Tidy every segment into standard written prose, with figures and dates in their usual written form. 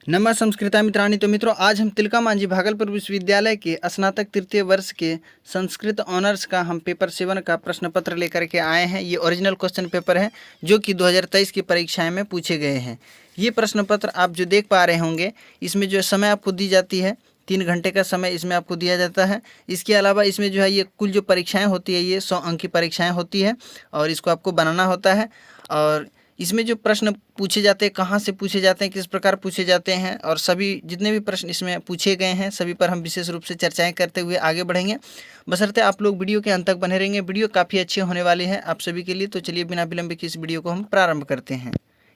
नमः संस्कृता मित्राणि। तो मित्रों, आज हम तिलका मांझी भागलपुर विश्वविद्यालय के स्नातक तृतीय वर्ष के संस्कृत ऑनर्स का हम पेपर 7 का प्रश्न पत्र लेकर के आए हैं। ये ओरिजिनल क्वेश्चन पेपर है जो कि 2023 की परीक्षाएं में पूछे गए हैं। ये प्रश्न पत्र आप जो देख पा रहे होंगे, इसमें जो समय आपको दी जाती है 3 घंटे का समय इसमें आपको दिया जाता है। इसके अलावा इसमें जो है ये कुल जो परीक्षाएँ होती है ये 100 अंक की परीक्षाएँ होती है और इसको आपको बनाना होता है। और इसमें जो प्रश्न पूछे जाते हैं, कहाँ से पूछे जाते हैं, किस प्रकार पूछे जाते हैं और सभी जितने भी प्रश्न इसमें पूछे गए हैं सभी पर हम विशेष रूप से चर्चाएं करते हुए आगे बढ़ेंगे। बशर्ते आप लोग वीडियो के अंत तक बने रहेंगे। वीडियो काफ़ी अच्छी होने वाली है आप सभी के लिए। तो चलिए बिना विलंब के इस वीडियो को हम प्रारंभ करते हैं।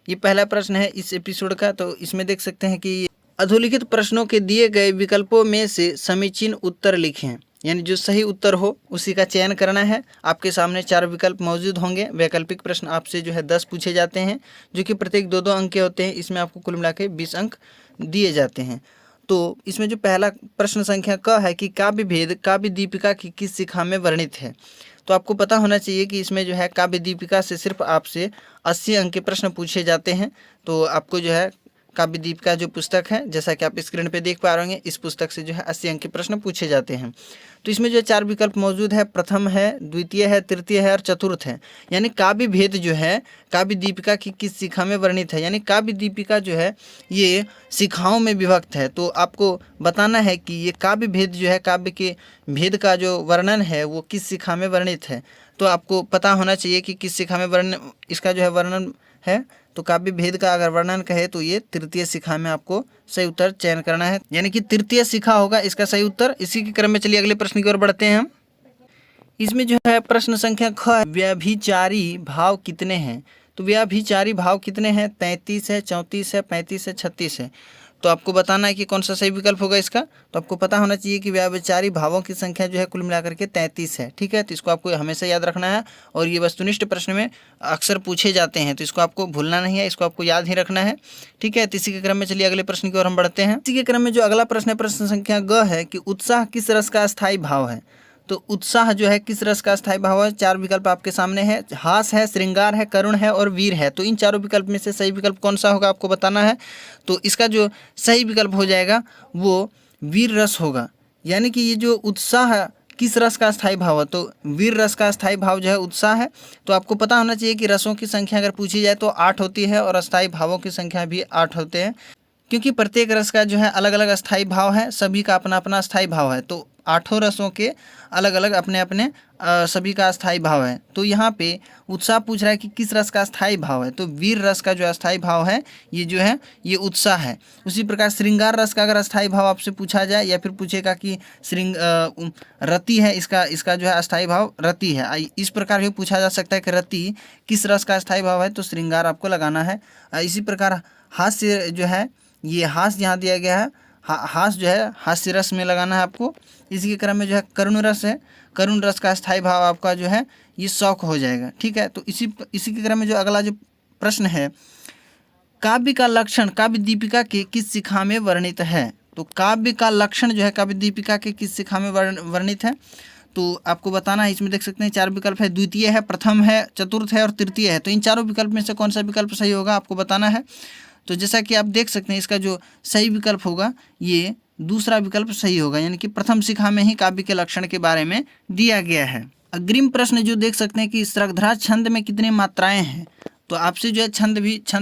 ये पहला प्रश्न है इस एपिसोड का। तो इसमें देख सकते हैं कि अधोलिखित प्रश्नों के दिए गए विकल्पों में से समीचीन उत्तर लिखें, यानी जो सही उत्तर हो उसी का चयन करना है। आपके सामने 4 विकल्प मौजूद होंगे। वैकल्पिक प्रश्न आपसे जो है 10 पूछे जाते हैं, जो कि प्रत्येक 2-2 अंक के होते हैं। इसमें आपको कुल मिला के 20 अंक दिए जाते हैं। तो इसमें जो पहला प्रश्न संख्या क है कि काव्य भेद काव्य दीपिका की किस शिखा में वर्णित है। तो आपको पता होना चाहिए कि इसमें जो है काव्य दीपिका से सिर्फ आपसे 80 अंक के प्रश्न पूछे जाते हैं। तो आपको जो है काव्य दीपिका जो पुस्तक है, जैसा कि आप स्क्रीन पे देख पा रहे होंगे, इस पुस्तक से जो है 80 अंक के प्रश्न पूछे जाते हैं। तो इसमें जो 4 विकल्प मौजूद है, प्रथम है, द्वितीय है, तृतीय है और चतुर्थ है। यानी काव्य भेद जो है काव्य दीपिका की किस शिखा में वर्णित है, यानी काव्य दीपिका जो है ये शिखाओं में विभक्त है। तो आपको बताना है कि ये काव्य भेद जो है, काव्य के भेद का जो वर्णन है वो किस शिखा में वर्णित है। तो आपको पता होना चाहिए कि किस शिखा में वर्णन इसका जो है वर्णन है। तो काव्य भेद का अगर वर्णन कहे तो ये तृतीय शिखा में आपको सही उत्तर चयन करना है, यानी कि तृतीय शिखा होगा इसका सही उत्तर। इसी के क्रम में चलिए अगले प्रश्न की ओर बढ़ते हैं हम। इसमें जो है प्रश्न संख्या ख, व्यभिचारी भाव कितने हैं। तो व्यभिचारी भाव कितने हैं, 33 है, 34 है, 35 है, 36 है। तो आपको बताना है कि कौन सा सही विकल्प होगा इसका। तो आपको पता होना चाहिए कि व्यभिचारी भावों की संख्या जो है कुल मिलाकर के 33 है। ठीक है, तो इसको आपको हमेशा याद रखना है और ये वस्तुनिष्ठ प्रश्न में अक्सर पूछे जाते हैं, तो इसको आपको भूलना नहीं है, इसको आपको याद ही रखना है। ठीक है, तो इसी के क्रम में चलिए अगले प्रश्न की ओर हम बढ़ते हैं। इसी के क्रम में जो अगला प्रश्न है, प्रश्न संख्या ग है कि उत्साह किस रस का स्थायी भाव है। तो उत्साह जो है किस रस का स्थायी भाव है। 4 विकल्प आपके सामने है, हास है, श्रृंगार है, करुण है और वीर है। तो इन चारों विकल्प में से सही विकल्प कौन सा होगा आपको बताना है। तो इसका जो सही विकल्प हो जाएगा वो वीर रस होगा, यानी कि ये जो उत्साह किस रस का स्थायी भाव है, तो वीर रस का स्थायी भाव जो है उत्साह है। तो आपको पता होना चाहिए कि रसों की संख्या अगर पूछी जाए तो 8 होती है और अस्थायी भावों की संख्या भी 8 होते हैं, क्योंकि प्रत्येक रस का जो है अलग अलग अस्थायी भाव है, सभी का अपना अपना अस्थायी भाव है। तो 8 रसों के अलग अलग अपने अपने सभी का अस्थायी भाव है। तो यहाँ पे उत्साह पूछ रहा है कि किस रस का अस्थायी भाव है, तो वीर रस का जो अस्थायी भाव है ये जो है ये उत्साह है। उसी प्रकार श्रृंगार रस का अगर अस्थायी भाव आपसे पूछा जाए या फिर पूछेगा कि रति है, इसका जो है अस्थायी भाव रति है, इस प्रकार भी पूछा जा सकता है कि रति किस रस का अस्थायी भाव है, तो श्रृंगार आपको लगाना है। इसी प्रकार हास्य जो है, ये हास्य यहाँ दिया गया है, हास जो है हास्य रस में लगाना है आपको। इसी के क्रम में जो है करुण रस है, करुण रस का स्थायी भाव आपका जो है ये शौक हो जाएगा। ठीक है, तो इसी के क्रम में जो अगला जो प्रश्न है, काव्य का लक्षण काव्य दीपिका के किस शिखा में वर्णित है। तो काव्य का लक्षण जो है काव्य दीपिका के किस शिखा में वर्णित है। तो आपको बताना है, इसमें देख सकते हैं 4 विकल्प है, द्वितीय है, प्रथम है, चतुर्थ है और तृतीय है। तो इन चारों विकल्प में से कौन सा विकल्प सही होगा आपको बताना है। तो जैसा कि आप देख सकते हैं इसका जो सही विकल्प होगा ये दूसरा विकल्प सही होगा, यानी कि प्रथम शिखा में ही काव्य के लक्षण के बारे में दिया गया है। अग्रिम प्रश्न जो देख सकते हैं कि श्रृंगार छंद में कितनी मात्राएं हैं। तो आपसे जो है छंद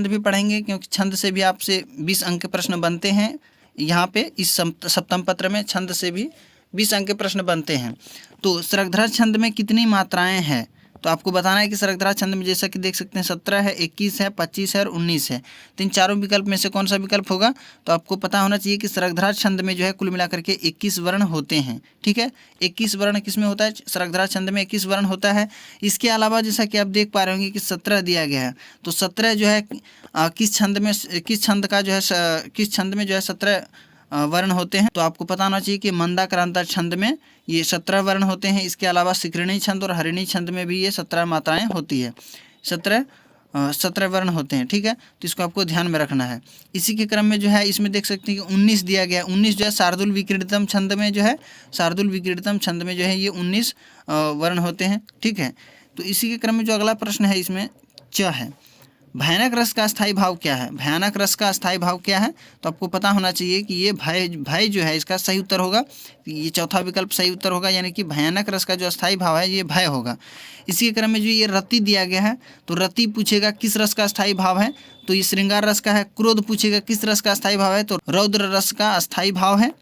भी पढ़ेंगे, क्योंकि छंद से भी आपसे 20 अंक के प्रश्न बनते हैं। यहाँ पे इस सप्तम पत्र में छंद से भी 20 अंक के प्रश्न बनते हैं। तो श्रृंगार छंद में कितनी मात्राएं हैं, तो आपको बताना है कि श्रृंगार छंद में जैसा कि देख सकते हैं 17 है, 21 है, 25 है और 19 है। तो इन चारों विकल्प में से कौन सा विकल्प होगा। तो आपको पता होना चाहिए कि श्रृंगार छंद में जो है कुल मिलाकर के 21 वर्ण होते हैं। ठीक है, 21 वर्ण किस में होता है, श्रृंगार छंद में 21 वर्ण होता है। इसके अलावा जैसा कि आप देख पा रहे होंगे कि 17 दिया गया है। तो 17 जो है किस छंद में 17 वर्ण होते हैं। तो आपको पता होना चाहिए कि मंदाक्रांता छंद में ये 17 वर्ण होते हैं। इसके अलावा शिखरिणी छंद और हरिणी छंद में भी ये 17 मात्राएं होती है, 17 वर्ण होते हैं। ठीक है, तो इसको आपको ध्यान में रखना है। इसी के क्रम में जो है इसमें देख सकते हैं कि 19 दिया गया है। 19 जो है शार्दुल विक्रीडितम छंद में जो है, शार्दुल विक्रीडितम छंद में जो है ये 19 वर्ण होते हैं। ठीक है, तो इसी के क्रम में जो अगला प्रश्न है इसमें च है, भयानक रस का स्थायी भाव क्या है? भयानक रस का स्थायी भाव क्या है? तो आपको पता होना चाहिए कि ये भय भय जो है इसका सही उत्तर होगा। ये चौथा विकल्प सही उत्तर होगा, यानी कि भयानक रस का जो स्थायी भाव है ये भय होगा। इसी के क्रम में जो ये रति दिया गया है, तो रति पूछेगा किस रस का स्थायी भाव है, तो ये श्रृंगार रस का है। क्रोध पूछेगा किस रस का स्थायी भाव है, तो रौद्र रस का स्थायी भाव है।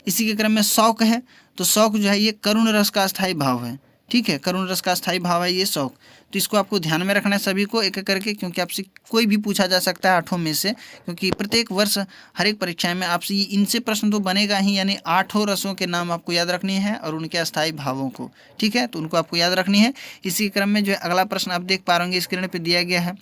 इसी के क्रम में शौक है, तो शौक जो है ये करुण रस का स्थायी भाव है। ठीक है, करुण रस का स्थायी भाव है ये शौक। तो इसको आपको ध्यान में रखना है सभी को एक एक करके, क्योंकि आपसे कोई भी पूछा जा सकता है आठों में से, क्योंकि प्रत्येक वर्ष हर एक परीक्षा में आपसे इनसे प्रश्न तो बनेगा ही, यानी आठों रसों के नाम आपको याद रखनी है और उनके अस्थायी भावों को। ठीक है, तो उनको आपको याद रखनी है। इसी क्रम में जो है अगला प्रश्न आप देख पा रहे होंगे स्क्रीन पर दिया गया है।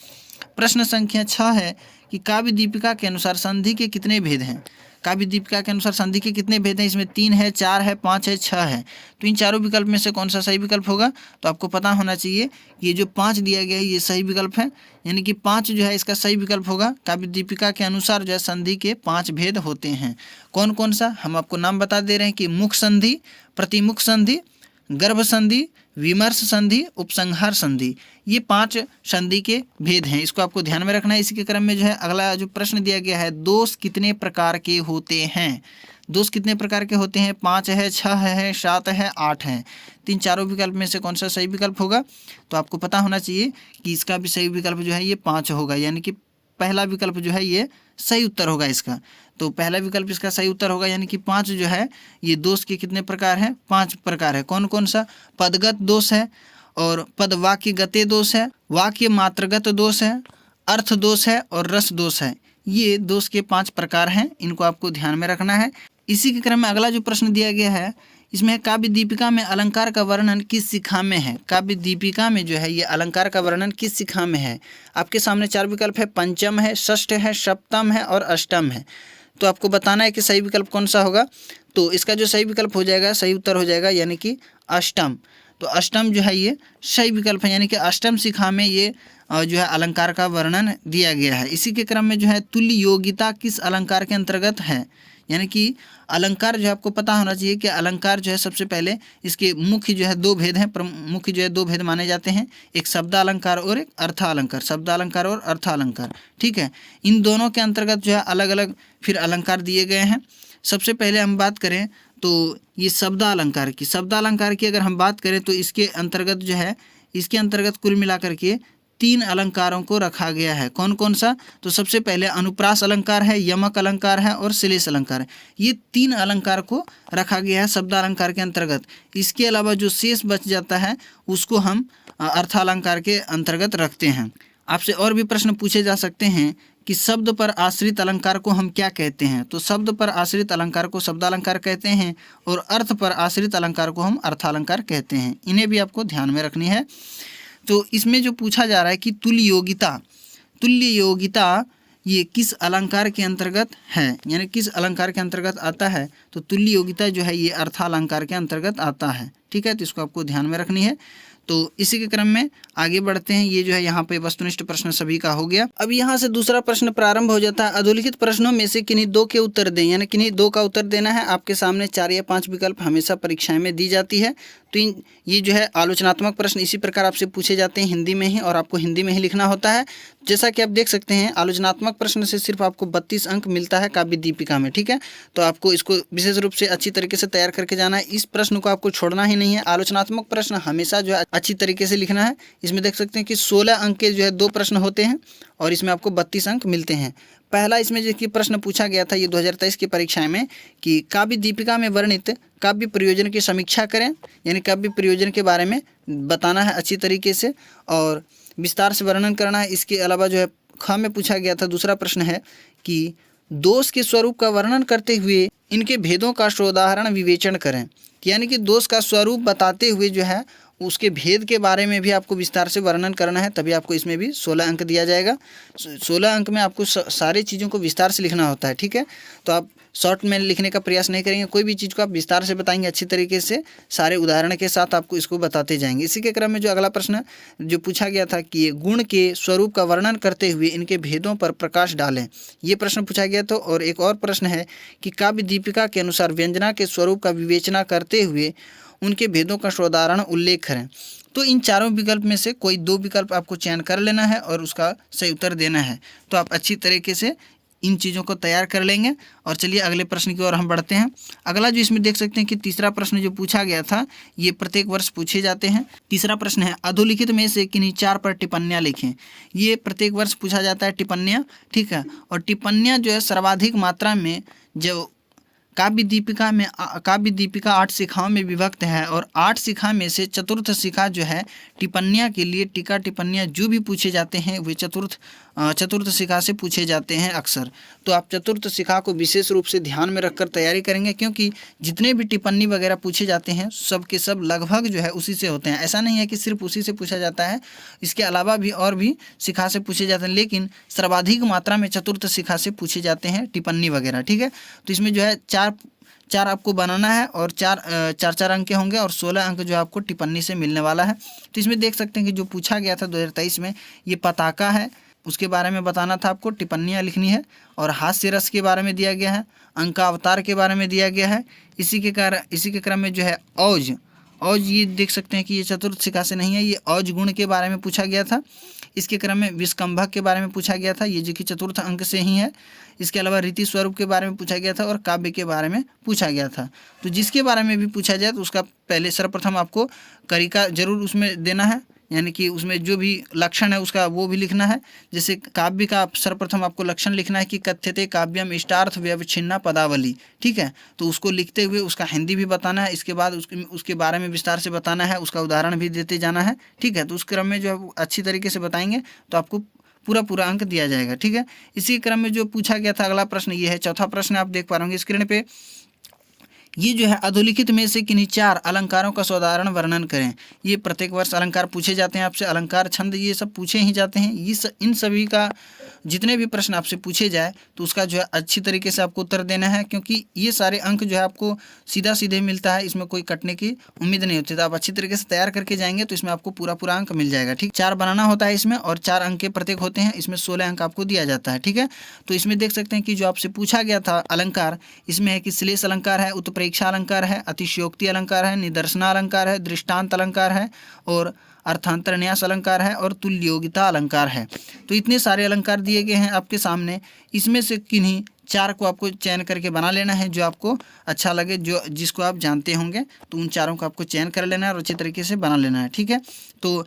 प्रश्न संख्या 6 है कि काव्य दीपिका के अनुसार संधि के कितने भेद हैं? काव्य दीपिका के अनुसार संधि के कितने भेद हैं? इसमें 3 है, 4 है, 5 है, 6 है। तो इन चारों विकल्प में से कौन सा सही विकल्प होगा? तो आपको पता होना चाहिए कि ये जो 5 दिया गया है ये सही विकल्प है, यानी कि 5 जो है इसका सही विकल्प होगा। काव्य दीपिका के अनुसार जो है संधि के 5 भेद होते हैं। कौन कौन सा? हम आपको नाम बता दे रहे हैं कि मुख संधि, प्रतिमुख संधि, गर्भ संधि, विमर्श संधि, उपसंहार संधि। ये 5 संधि के भेद हैं, इसको आपको ध्यान में रखना है। इसी के क्रम में जो है अगला जो प्रश्न दिया गया है, दोष कितने प्रकार के होते हैं? दोष कितने प्रकार के होते हैं? 5 है, 6 है, 7 है, 8 है। तीन चारों विकल्प में से कौन सा सही विकल्प होगा? तो आपको पता होना चाहिए कि इसका भी सही विकल्प जो है ये 5 होगा, यानी कि पहला विकल्प जो है ये सही उत्तर होगा इसका। तो पहला विकल्प इसका सही उत्तर होगा, यानी कि 5 जो है ये दोष के कितने प्रकार हैं? 5 प्रकार है। कौन कौन सा? पदगत दोष है, और पद वाक्य गते दोष है, वाक्य मात्रगत दोष है, अर्थ दोष है और रस दोष है। ये दोष के 5 प्रकार हैं, इनको आपको ध्यान में रखना है। इसी के क्रम में अगला जो प्रश्न दिया गया है इसमें है काव्य दीपिका में अलंकार का वर्णन किस शिखा में है? काव्य दीपिका में जो है ये अलंकार का वर्णन किस शिखा में है? आपके सामने 4 विकल्प है, पंचम है, षष्ठ है, सप्तम है और अष्टम है। तो आपको बताना है कि सही विकल्प कौन सा होगा। तो इसका जो सही विकल्प हो जाएगा, सही उत्तर हो जाएगा यानी कि अष्टम। तो अष्टम जो है ये सही विकल्प है, यानी कि अष्टम शिखा में ये जो है अलंकार का वर्णन दिया गया है। इसी के क्रम में जो है तुल्य योगिता किस अलंकार के अंतर्गत है? यानी कि अलंकार जो है आपको पता होना चाहिए कि अलंकार जो है सबसे पहले इसके मुख्य जो है 2 भेद हैं, मुख्य जो है 2 भेद माने जाते हैं, एक शब्दालंकार और एक अर्थालंकार, शब्दालंकार और अर्थालंकार। ठीक है, इन दोनों के अंतर्गत जो है अलग अलग फिर अलंकार दिए गए हैं। सबसे पहले हम बात करें तो ये शब्दालंकार की अगर हम बात करें तो इसके अंतर्गत जो है इसके अंतर्गत कुल मिलाकर के 3 अलंकारों को रखा गया है। कौन कौन सा? तो सबसे पहले अनुप्रास अलंकार है, यमक अलंकार है और श्लेष अलंकार है। ये 3 अलंकार को रखा गया है शब्दालंकार के अंतर्गत। इसके अलावा जो शेष बच जाता है उसको हम अर्थालंकार के अंतर्गत रखते हैं। आपसे और भी प्रश्न पूछे जा सकते हैं कि शब्द पर आश्रित अलंकार को हम क्या कहते हैं? तो शब्द पर आश्रित अलंकार को शब्दालंकार कहते हैं और अर्थ पर आश्रित अलंकार को हम अर्थालंकार कहते हैं। इन्हें भी आपको ध्यान में रखनी है। तो इसमें जो पूछा जा रहा है कि तुल्य योगिता ये किस अलंकार के अंतर्गत है, यानी किस अलंकार के अंतर्गत आता है? तो तुल्य योगिता जो है ये अर्थालंकार के अंतर्गत आता है। ठीक है, तो इसको आपको ध्यान में रखनी है। तो इसी के क्रम में आगे बढ़ते हैं। ये जो है यहाँ पे वस्तुनिष्ठ प्रश्न सभी का हो गया। अब यहाँ से दूसरा प्रश्न प्रारंभ हो जाता है। अधोलिखित प्रश्नों में से किन्हीं 2 के उत्तर दें, यानी किन्हीं 2 का उत्तर देना है। आपके सामने 4 या 5 विकल्प हमेशा परीक्षाएं में दी जाती है। तो ये जो है आलोचनात्मक प्रश्न इसी प्रकार आपसे पूछे जाते हैं हिंदी में ही, और आपको हिंदी में ही लिखना होता है। जैसा कि आप देख सकते हैं आलोचनात्मक प्रश्न से सिर्फ आपको 32 अंक मिलता है काव्य दीपिका में। ठीक है, तो आपको इसको विशेष रूप से अच्छी तरीके से तैयार करके जाना है। इस प्रश्न को आपको छोड़ना ही नहीं है। आलोचनात्मक प्रश्न हमेशा जो है अच्छी तरीके से लिखना है। इसमें देख सकते हैं कि 16 अंक के जो है 2 प्रश्न होते हैं और इसमें आपको 32 अंक मिलते हैं। पहला इसमें जो कि प्रश्न पूछा गया था ये 2023 की परीक्षा में कि काव्य दीपिका में वर्णित काव्य प्रयोजन की समीक्षा करें, यानी काव्य प्रयोजन के बारे में बताना है अच्छी तरीके से और विस्तार से वर्णन करना है। इसके अलावा जो है ख में पूछा गया था दूसरा प्रश्न है कि दोष के स्वरूप का वर्णन करते हुए इनके भेदों का सोदाहरण विवेचन करें, यानी कि दोष का स्वरूप बताते हुए जो है उसके भेद के बारे में भी आपको विस्तार से वर्णन करना है, तभी आपको इसमें भी 16 अंक दिया जाएगा। 16 अंक में आपको सारी चीज़ों को विस्तार से लिखना होता है। ठीक है, तो आप शॉर्ट में लिखने का प्रयास नहीं करेंगे, कोई भी चीज़ को आप विस्तार से बताएंगे अच्छी तरीके से, सारे उदाहरण के साथ आपको इसको बताते जाएंगे। इसी के क्रम में जो अगला प्रश्न जो पूछा गया था कि गुण के स्वरूप का वर्णन करते हुए इनके भेदों पर प्रकाश डालें, ये प्रश्न पूछा गया था। और एक और प्रश्न है कि काव्य दीपिका के अनुसार व्यंजना के स्वरूप का विवेचना करते हुए उनके भेदों का सोदाहरण उल्लेख करें। तो इन चारों विकल्प में से कोई 2 विकल्प आपको चयन कर लेना है और उसका सही उत्तर देना है। तो आप अच्छी तरीके से इन चीज़ों को तैयार कर लेंगे। और चलिए अगले प्रश्न की ओर हम बढ़ते हैं। अगला जो इसमें देख सकते हैं कि तीसरा प्रश्न जो पूछा गया था, ये प्रत्येक वर्ष पूछे जाते हैं। तीसरा प्रश्न है, अधोलिखित में से किन्हीं 4 पर टिप्पणियाँ लिखें। ये प्रत्येक वर्ष पूछा जाता है टिप्पणियाँ, ठीक है। और टिप्पणियाँ जो है सर्वाधिक मात्रा में जो काव्य दीपिका 8 शिखाओं में विभक्त है और 8 शिखा में से चतुर्थ शिखा जो है टिप्पणियाँ के लिए टीका टिप्पणियाँ जो भी पूछे जाते हैं वे चतुर्थ शिखा से पूछे जाते हैं अक्सर। तो आप चतुर्थ शिखा को विशेष रूप से ध्यान में रखकर तैयारी करेंगे, क्योंकि जितने भी टिप्पणी वगैरह पूछे जाते हैं सब के सब लगभग जो है उसी से होते हैं। ऐसा नहीं है कि सिर्फ उसी से पूछा जाता है, इसके अलावा भी और भी शिखा से पूछे जाते हैं, लेकिन सर्वाधिक मात्रा में चतुर्थ शिखा से पूछे जाते हैं टिप्पणी वगैरह, ठीक है। तो इसमें जो है चार आपको बनाना है और चार अंक के होंगे और 16 अंक जो आपको टिप्पणी से मिलने वाला है। तो इसमें देख सकते हैं कि जो पूछा गया था 2023 में, ये पताका है, उसके बारे में बताना था आपको, टिप्पणियाँ लिखनी है। और हास्य रस के बारे में दिया गया है, अंकावतार के बारे में दिया गया है। इसी के क्रम में जो है औज, ये देख सकते हैं कि ये चतुर्थ शिखा से नहीं है, ये औज गुण के बारे में पूछा गया था। इसके क्रम में विस्कंभक के बारे में पूछा गया था, ये जो कि चतुर्थ अंक से ही है। इसके अलावा रीति स्वरूप के बारे में पूछा गया था और काव्य के बारे में पूछा गया था। तो जिसके बारे में भी पूछा जाए तो उसका पहले सर्वप्रथम आपको करिका जरूर उसमें देना है, यानी कि उसमें जो भी लक्षण है उसका वो भी लिखना है। जैसे काव्य का सर्वप्रथम आपको लक्षण लिखना है कि कथ्यते काव्यम इष्टार्थ व्यवच्छिन्ना पदावली, ठीक है। तो उसको लिखते हुए उसका हिंदी भी बताना है, इसके बाद उसके बारे में विस्तार से बताना है, उसका उदाहरण भी देते जाना है, ठीक है। तो उस क्रम में जो है अच्छी तरीके से बताएंगे तो आपको पूरा अंक दिया जाएगा, ठीक है। इसी क्रम में जो पूछा गया था अगला प्रश्न ये है, चौथा प्रश्न आप देख पा रहे होंगे स्क्रीन पे। ये जो है अधोलिखित में से किन्हीं 4 अलंकारों का साधारण वर्णन करें। ये प्रत्येक वर्ष अलंकार पूछे जाते हैं आपसे, अलंकार छंद ये सब पूछे ही जाते हैं। इन सभी का जितने भी प्रश्न आपसे पूछे जाए तो उसका जो है अच्छी तरीके से आपको उत्तर देना है, क्योंकि ये सारे अंक जो है आपको सीधे मिलता है, इसमें कोई कटने की उम्मीद नहीं होती। तो आप अच्छी तरीके से तैयार करके जाएंगे तो इसमें आपको पूरा अंक मिल जाएगा, ठीक। 4 बनाना होता है इसमें और 4 अंक के प्रत्येक होते हैं, इसमें 16 अंक आपको दिया जाता है, ठीक है। तो इसमें देख सकते हैं कि जो आपसे पूछा गया था अलंकार, इसमें है कि श्लेष अलंकार है, उत्प्रेक्षा अलंकार है, अतिशयोक्ति अलंकार है, निदर्शना अलंकार है, दृष्टांत अलंकार है और अर्थांतरन्यास अलंकार है और तुल्योगिता अलंकार है। तो इतने सारे अलंकार दिए गए हैं आपके सामने, इसमें से किन्हीं 4 को आपको चयन करके बना लेना है जो आपको अच्छा लगे, जिसको आप जानते होंगे। तो उन 4 को आपको चयन कर लेना है और अच्छी तरीके से बना लेना है, ठीक है। तो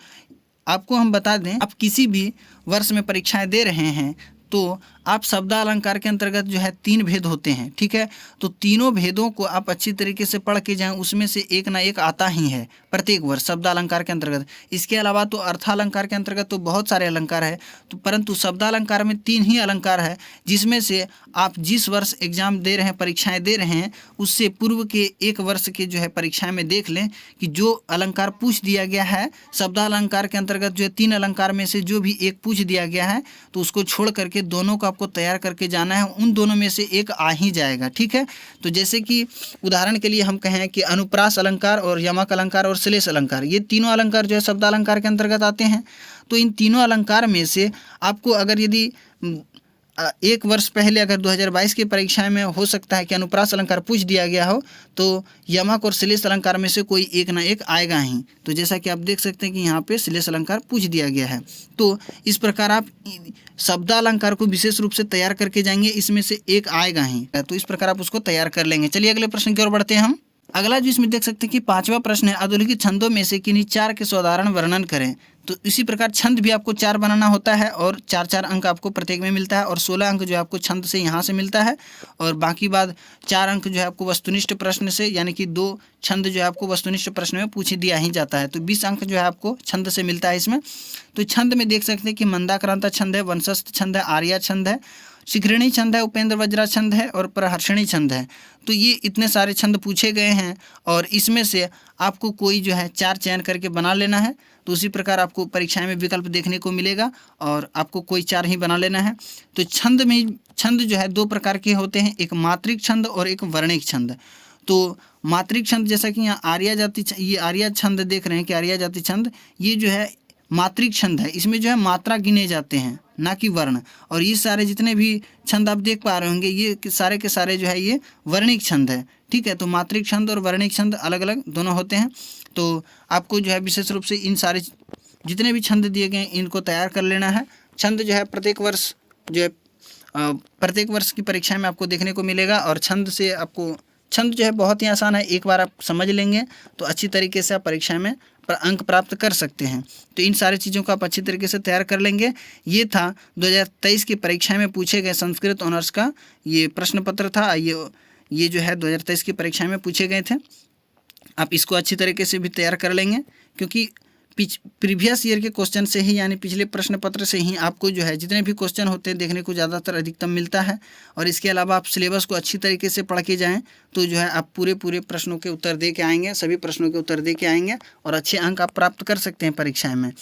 आपको हम बता दें, आप किसी भी वर्ष में परीक्षाएं दे रहे हैं तो आप शब्दालंकार के अंतर्गत जो है 3 भेद होते हैं, ठीक है। तो तीनों भेदों को आप अच्छी तरीके से पढ़ के जाएं, उसमें से एक ना एक आता ही है प्रत्येक वर्ष शब्दालंकार के अंतर्गत। इसके अलावा तो अर्थालंकार के अंतर्गत तो बहुत सारे अलंकार है, तो परंतु शब्दालंकार में 3 ही अलंकार है, जिसमें से आप जिस वर्ष एग्जाम दे रहे हैं, परीक्षाएँ दे रहे हैं, उससे पूर्व के 1 वर्ष के जो है परीक्षाएँ में देख लें कि जो अलंकार पूछ दिया गया है शब्दालंकार के अंतर्गत, जो है 3 अलंकार में से जो भी एक पूछ दिया गया है तो उसको छोड़ करके दोनों को आपको तैयार करके जाना है, उन दोनों में से एक आ ही जाएगा, ठीक है। तो जैसे कि उदाहरण के लिए हम कहें कि अनुप्रास अलंकार और यमक अलंकार और श्लेष अलंकार, ये तीनों अलंकार जो है शब्दालंकार के अंतर्गत आते हैं। तो इन तीनों अलंकार में से आपको अगर यदि 1 वर्ष पहले अगर 2022 की परीक्षा में हो सकता है कि अनुप्रास अलंकार पूछ दिया गया हो, तो यमक और श्लेष अलंकार में से कोई एक ना एक आएगा ही। तो जैसा कि आप देख सकते हैं कि यहाँ पे श्लेष अलंकार पूछ दिया गया है। तो इस प्रकार आप शब्दालंकार को विशेष रूप से तैयार करके जाएंगे, इसमें से एक आएगा ही। तो इस प्रकार आप उसको तैयार कर लेंगे। चलिए अगले प्रश्न की ओर बढ़ते हैं हम। अगला जो इसमें देख सकते हैं कि 5वां प्रश्न है, अधोलिखित छंदों में से किन्हीं 4 के साधारण वर्णन करें। तो इसी प्रकार छंद भी आपको 4 बनाना होता है और 4 अंक आपको प्रत्येक में मिलता है और 16 अंक जो है आपको छंद से यहाँ से मिलता है और बाकी बाद 4 अंक जो है आपको वस्तुनिष्ठ प्रश्न से, यानी कि 2 छंद जो है आपको वस्तुनिष्ठ प्रश्न में पूछ दिया ही जाता है। तो 20 अंक जो है आपको छंद से मिलता है इसमें। तो छंद में देख सकते हैं कि मंदाक्रांता छंद है, वंशस्थ छंद है, आर्या छंद है, शिखरिणी छंद है, उपेंद्र वज्रा छंद है और प्रहर्षणी छंद है। तो ये इतने सारे छंद पूछे गए हैं और इसमें से आपको कोई जो है 4 चयन करके बना लेना है। तो उसी प्रकार आपको परीक्षाएं में विकल्प देखने को मिलेगा और आपको कोई 4 ही बना लेना है। तो छंद जो है 2 प्रकार के होते हैं, एक मात्रिक छंद और एक वर्णिक छंद। तो मात्रिक छंद जैसा कि यहाँ आर्या छंद देख रहे हैं कि आर्या जाति छंद, ये जो है मात्रिक छंद है, इसमें जो है मात्रा गिने जाते हैं, ना कि वर्ण। और ये सारे जितने भी छंद आप देख पा रहे होंगे ये सारे के सारे जो है ये वर्णिक छंद है, ठीक है। तो मात्रिक छंद और वर्णिक छंद अलग अलग दोनों होते हैं। तो आपको जो है विशेष रूप से इन सारे जितने भी छंद दिए गए हैं इनको तैयार कर लेना है। छंद जो है प्रत्येक वर्ष जो है प्रत्येक वर्ष की परीक्षा में आपको देखने को मिलेगा। और छंद से आपको छंद जो है बहुत ही आसान है, एक बार आप समझ लेंगे तो अच्छी तरीके से आप परीक्षा में अंक प्राप्त कर सकते हैं। तो इन सारी चीज़ों को आप अच्छी तरीके से तैयार कर लेंगे। ये था 2023 की परीक्षा में पूछे गए संस्कृत ऑनर्स का ये प्रश्न पत्र था। ये जो है 2023 की परीक्षा में पूछे गए थे। आप इसको अच्छी तरीके से भी तैयार कर लेंगे, क्योंकि प्रीवियस ईयर के क्वेश्चन से ही यानी पिछले प्रश्न पत्र से ही आपको जो है जितने भी क्वेश्चन होते हैं देखने को ज़्यादातर अधिकतम मिलता है। और इसके अलावा आप सिलेबस को अच्छी तरीके से पढ़ के जाएं तो जो है आप पूरे प्रश्नों के उत्तर दे के आएंगे, सभी प्रश्नों के उत्तर दे के आएंगे और अच्छे अंक आप प्राप्त कर सकते हैं परीक्षा में।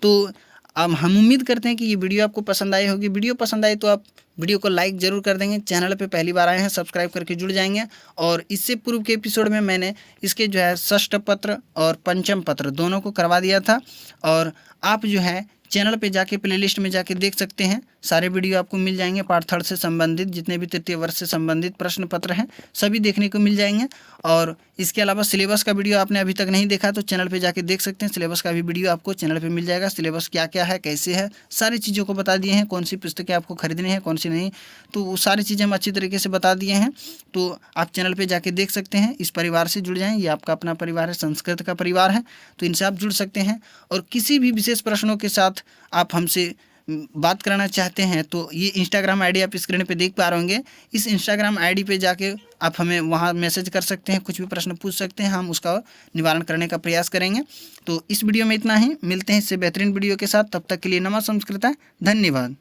तो अब हम उम्मीद करते हैं कि ये वीडियो आपको पसंद आई होगी। वीडियो पसंद आई तो आप वीडियो को लाइक ज़रूर कर देंगे। चैनल पे पहली बार आए हैं सब्सक्राइब करके जुड़ जाएंगे। और इससे पूर्व के एपिसोड में मैंने इसके जो है षष्ठ पत्र और पंचम पत्र दोनों को करवा दिया था। और आप जो है चैनल पे जाके प्लेलिस्ट में जाके देख सकते हैं, सारे वीडियो आपको मिल जाएंगे। पार्ट 3 से संबंधित जितने भी तृतीय वर्ष से संबंधित प्रश्न पत्र हैं सभी देखने को मिल जाएंगे। और इसके अलावा सिलेबस का वीडियो आपने अभी तक नहीं देखा तो चैनल पे जाके देख सकते हैं। सिलेबस का भी वीडियो आपको चैनल पे मिल जाएगा। सिलेबस क्या क्या है, कैसे है, सारी चीज़ों को बता दिए हैं। कौन सी पुस्तकें आपको खरीदनी है, कौन सी नहीं, तो वो सारी चीज़ें हम अच्छी तरीके से बता दिए हैं। तो आप चैनल पर जाके देख सकते हैं। इस परिवार से जुड़ जाएँ, ये आपका अपना परिवार है, संस्कृत का परिवार है, तो इनसे आप जुड़ सकते हैं। और किसी भी विशेष प्रश्नों के साथ आप हमसे बात कराना चाहते हैं तो ये इंस्टाग्राम आईडी आप स्क्रीन पे देख पा रहे होंगे। इस इंस्टाग्राम आईडी पे जाके आप हमें वहाँ मैसेज कर सकते हैं, कुछ भी प्रश्न पूछ सकते हैं, हम उसका निवारण करने का प्रयास करेंगे। तो इस वीडियो में इतना ही, मिलते हैं इससे बेहतरीन वीडियो के साथ। तब तक के लिए नमः संस्कृत, धन्यवाद।